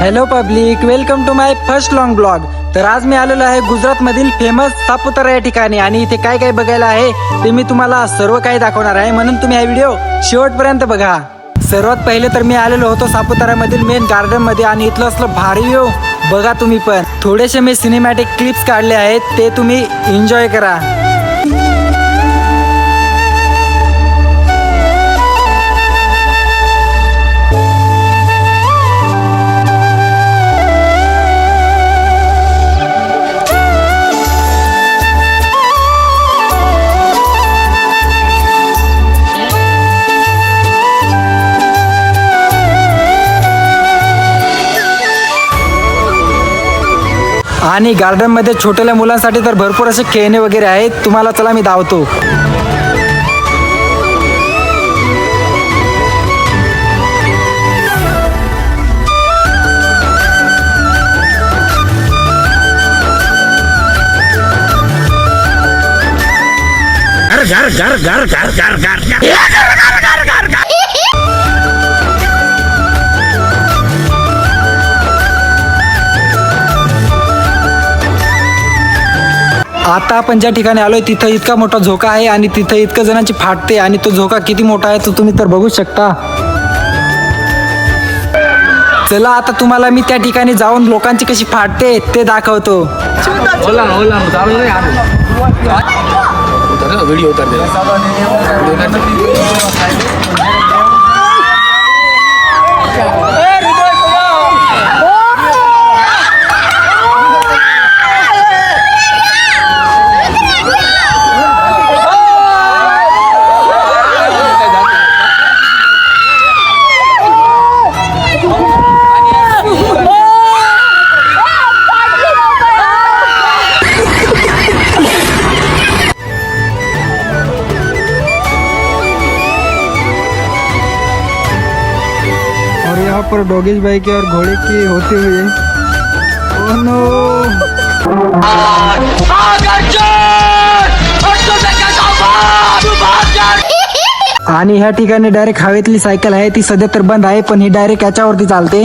Hello public, welcome to my first long blog. तर आज मी आलेलो आहे गुजरात मधील फेमस सापुतारा या ठिकाणी आणि इथे काय काय बघायला आहे ते मी तुम्हाला सर्व काही दाखवणार आहे, म्हणून तुम्ही हा व्हिडिओ शेवटपर्यंत बघा. सर्वात पहिले तर मी आलेलो होतो सापुतारा मधील मेन गार्डन मध्ये आणि इथलं असलं भारी व्ह्यू बघा तुम्ही पण. थोडेसे मी सिनेमॅटिक क्लिप्स काढले आहेत, ते तुम्ही एन्जॉय करा. आणि गार्डन मध्ये छोट्या मुलांसाठी तर भरपूर असे खेळणे वगैरे आहेत. तुम्हाला चला मी धावतो. आता आपण ज्या ठिकाणी आलोय तिथं इतका मोठा झोका आहे आणि तिथं इतकं जणांची फाटते आणि तो झोका किती मोठा आहे तो तुम्ही तर बघू शकता. चला आता तुम्हाला मी त्या ठिकाणी जाऊन लोकांची कशी फाटते ते दाखवतो. व्हिडिओ और यहाँ पर डॉगीज बाइक और घोड़े की होते हुए ओह नो. आणि ह्या ठिकाणी डायरेक्ट हवेतली सायकल आहे, ती सध्या तर बंद आहे, पण ही डायरेक्ट याच्यावरती चालते.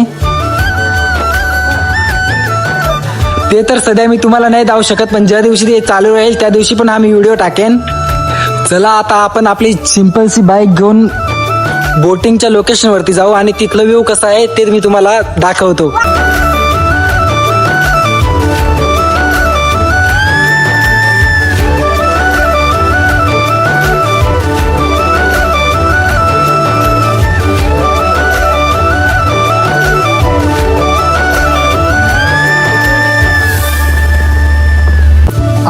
ते तर सध्या मी तुम्हाला नाही दाखवू शकत, पण ज्या दिवशी ते चालू राहील त्या दिवशी पण आम्ही व्हिडिओ टाकेन. चला आता आपण आपली सिंपलसी बाईक घेऊन बोटिंगच्या लोकेशन वरती जाऊ आणि तिथलं व्ह्यू कसं आहे ते मी तुम्हाला दाखवतो.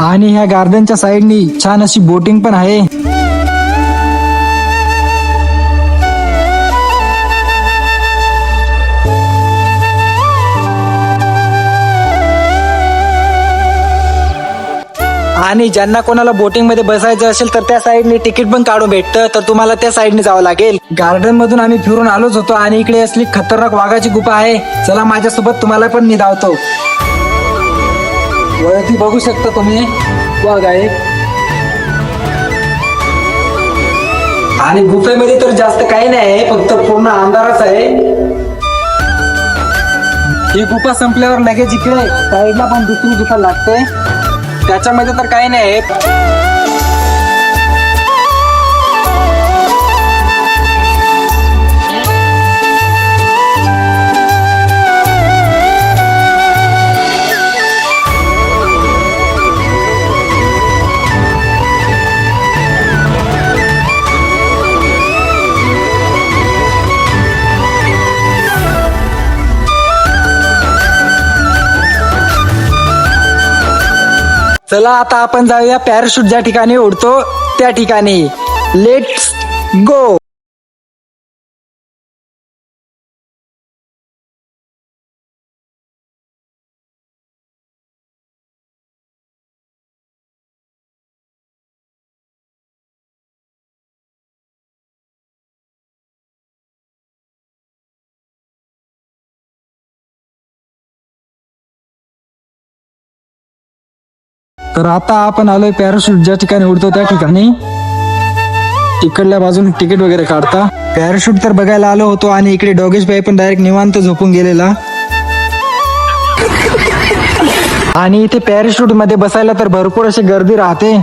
आणि ह्या गार्डनच्या साईडनी छान अशी बोटिंग पण आहे. आणि ज्यांना कोणाला बोटिंग मध्ये बसायचं असेल तर त्या साईडने तिकीट पण काढून भेटतं, तर तुम्हाला त्या साईडने जावं लागेल. गार्डन मधून आम्ही फिरून आलोच होतो आणि इकडे असली खतरनाक वाघाची गुफा आहे. चला माझ्यासोबत, तुम्हाला पण मी धावतो. वरती बघू शकता तुम्ही वाघ आहे. आणि गुफेमध्ये तर जास्त काही नाही आहे, फक्त पूर्ण अंधारच आहे. ही गुफा संपल्यावर लगेच इकडे साईडला पण दुसरी गुफा लागते, त्याच्यामध्ये तर काही नाही आहे. चला आता आपण जाऊया पॅराशूट ज्या ठिकाणी उडतो त्या ठिकाणी. Let's go. तर आता आपण आलोय पॅराशूट ज्या ठिकाणी उडतो त्या ठिकाणी. इकडल्या बाजून तिकीट वगैरे काढता. पॅराशूट तर बघायला आलो होतो आणि इकडे डॉगेश भाई पण डायरेक्ट निवांत झोपून गेलेला. आणि इथे पॅराशूट मध्ये बसायला तर भरपूर अशी गर्दी राहते.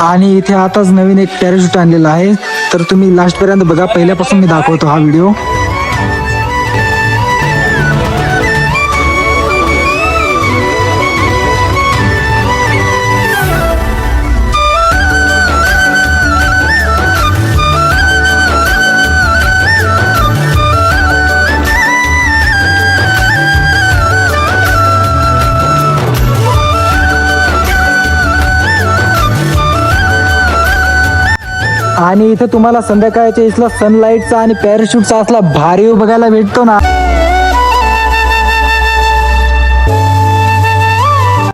आणि इथे आताच नवीन एक पॅराशूट आणलेला आहे, तर तुम्ही लास्ट पर्यंत बघा. पहिल्यापासून मी दाखवतो हा व्हिडिओ. आणि इथे तुम्हाला संध्याकाळच्या इथला सनलाइटचा आणि पॅराशूटचा असला भारी व्ह्यू बघायला भेटतो ना.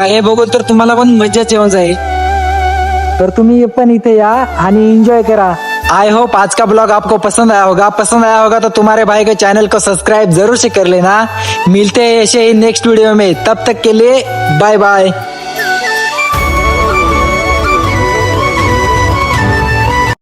हे बघून तर तुम्हाला पण मजाच येऊन जाईल. तर तुम्ही पण इथे या आणि एंजॉय करा. आई होप आज का ब्लॉग आपको पसंद आया होगा. पसंद आया होगा तो तुम्हारे भाई के चैनल को सब्सक्राइब जरूर से कर लेना. मिलते हैं ऐसे ही नेक्स्ट वीडियो में. तब तक के लिए बाय बाय.